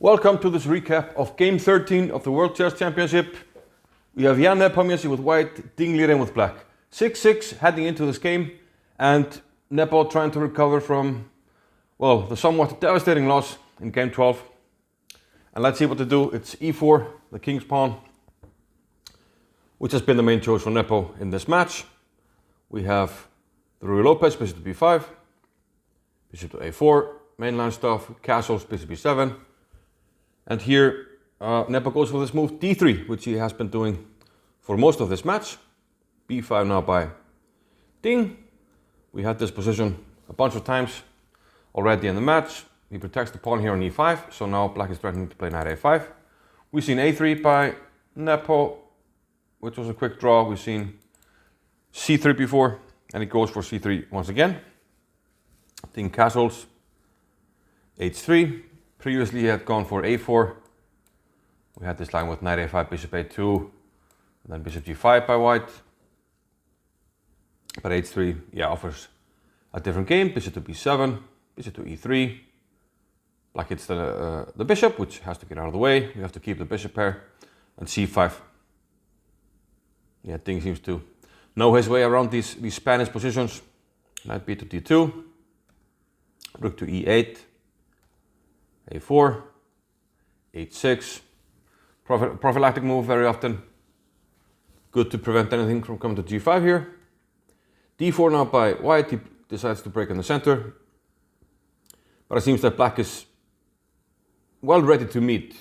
Welcome to this recap of Game 13 of the World Chess Championship. We have Ian Nepomniachtchi with white, Liren with black. 6-6 heading into this game, and Nepo trying to recover from, well, the somewhat devastating loss in Game 12. And let's see what to do. It's e4, the king's pawn, which has been the main choice for Nepo in this match. We have the Ruy Lopez, bishop to b5, bishop to a4, mainline stuff, castles, bishop b7. And here Nepo goes for this move d3, which he has been doing for most of this match. b5 now by Ding. We had this position a bunch of times already in the match. He protects the pawn here on e5, so now black is threatening to play knight a5. We've seen a3 by Nepo, which was a quick draw. We've seen c3 before, and he goes for c3 once again. Ding castles, h3. Previously he had gone for a4. We had this line with knight a5, bishop a2, and then bishop g5 by white. But h3, yeah, offers a different game. Bishop to b7, bishop to e3. Black hits the bishop, which has to get out of the way. We have to keep the bishop pair. And c5. Yeah, Ding seems to know his way around these Spanish positions. Knight b to d2, rook to e8, a4, h6. Prophylactic move very often. Good to prevent anything from coming to g5 here. d4 now by white. He decides to break in the center. But it seems that black is well ready to meet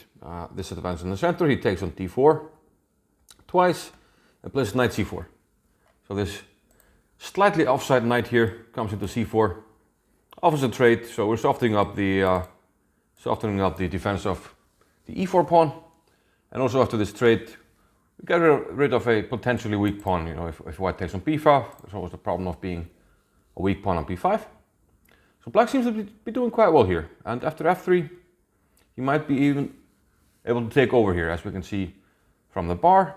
this advance in the center. He takes on d4 twice and plays knight c4. So this slightly offside knight here comes into c4. Offers a trade, so we're softening up the defense of the e4 pawn. And also after this trade, we get rid of a potentially weak pawn. You know, if white takes on b5, there's always the problem of being a weak pawn on b5. So black seems to be doing quite well here. And after f3, he might be even able to take over here, as we can see from the bar.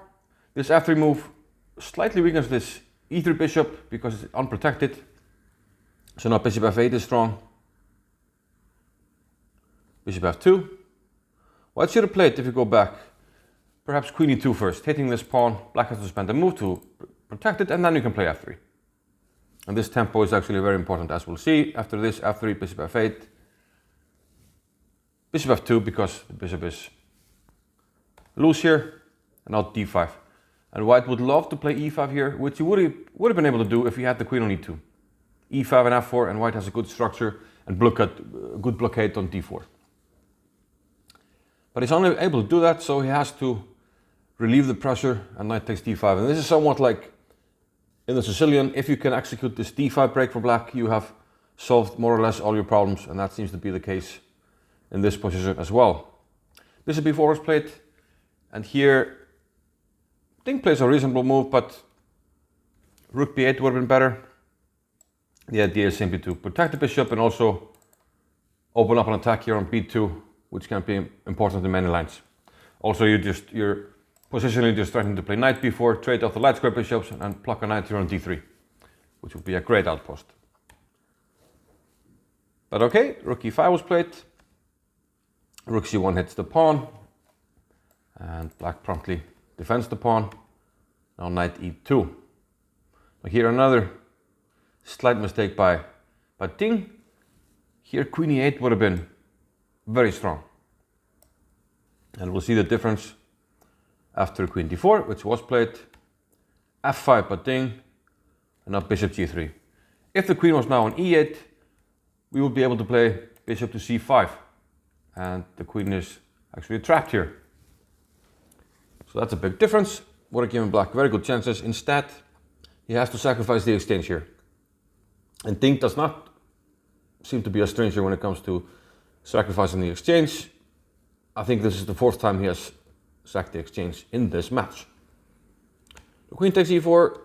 This f3 move slightly weakens this e3 bishop because it's unprotected. So now bishop f8 is strong. Bishop f2. White should have played, if you go back, perhaps queen e2 first, hitting this pawn. Black has to spend a move to protect it, and then you can play f3. And this tempo is actually very important, as we'll see. After this, f3, bishop f8, bishop f2, because the bishop is loose here, and now d5. And white would love to play e5 here, which he would have been able to do if he had the queen on e2. e5 and f4, and white has a good structure and good blockade on d4. But he's only able to do that, so he has to relieve the pressure, and knight takes d5. And this is somewhat like in the Sicilian. If you can execute this d5 break for black, you have solved more or less all your problems, and that seems to be the case in this position as well. Bishop b4 is played, and here Ding plays a reasonable move, but rook b8 would have been better. The idea is simply to protect the bishop and also open up an attack here on b2, which can be important in many lines. Also, you're positionally just threatening to play knight b4, trade off the light square bishops, and pluck a knight here on d3, which would be a great outpost. But okay, rook e5 was played. Rook c1 hits the pawn, and black promptly defends the pawn. Now knight e2. Now here another slight mistake by Ding. Here queen e8 would have been very strong. And we'll see the difference after queen d4, which was played. f5 by Ding, and now bishop g3. If the queen was now on e8, we would be able to play bishop to c5. And the queen is actually trapped here. So that's a big difference. Would have given black very good chances. Instead, he has to sacrifice the exchange here. And Ding does not seem to be a stranger when it comes to sacrificing the exchange. I think this is the fourth time he has sacked the exchange in this match. The queen takes e4.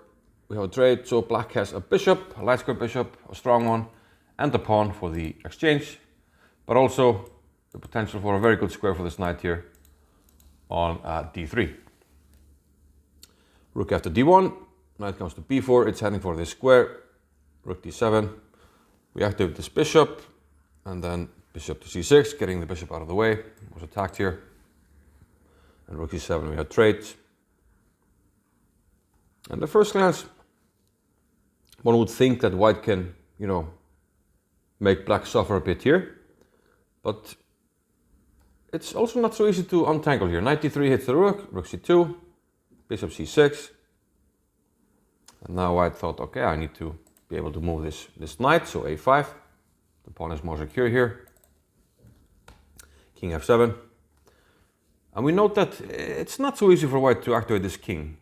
We have a trade, so black has a bishop, a light square bishop, a strong one, and a pawn for the exchange. But also the potential for a very good square for this knight here on d3. Rook after d1. Knight comes to b4. It's heading for this square. Rook d7. We activate this bishop, and then bishop to c6, getting the bishop out of the way. It was attacked here. And rook c7 we had trades. And at first glance, one would think that white can, make black suffer a bit here. But it's also not so easy to untangle here. Knight d3 hits the rook, rook c2, bishop c6. And now white thought, okay, I need to be able to move this knight, so a5. The pawn is more secure here. King f7. And we note that it's not so easy for white to activate this king.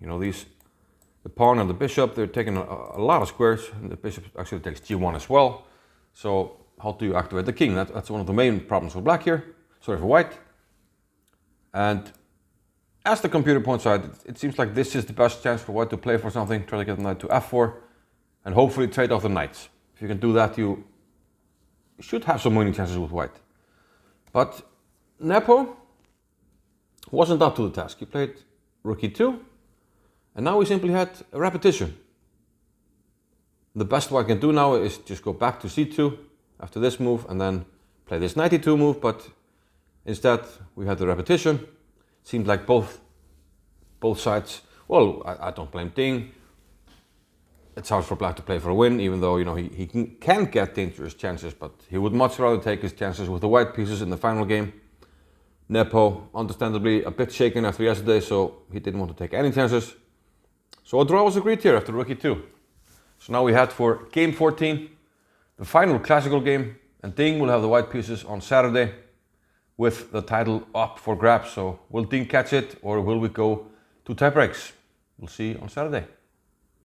The pawn and the bishop, they're taking a lot of squares, and the bishop actually takes g1 as well. So how do you activate the king? That's one of the main problems for black here. Sorry, for white. And as the computer points out, it seems like this is the best chance for white to play for something, try to get the knight to f4, and hopefully trade off the knights. If you can do that, you should have some winning chances with white. But Nepo wasn't up to the task. He played rook e2, and now we simply had a repetition. The best white can do now is just go back to c2 after this move, and then play this knight e2 move, but instead we had the repetition. Seemed like both sides, well, I don't blame Ding. It's hard for black to play for a win, even though he can get dangerous chances, but he would much rather take his chances with the white pieces in the final game. Nepo, understandably, a bit shaken after yesterday, so he didn't want to take any chances. So a draw was agreed here after rook e2. So now we head for game 14, the final classical game, and Ding will have the white pieces on Saturday with the title up for grabs. So will Ding catch it, or will we go to tie breaks? We'll see on Saturday.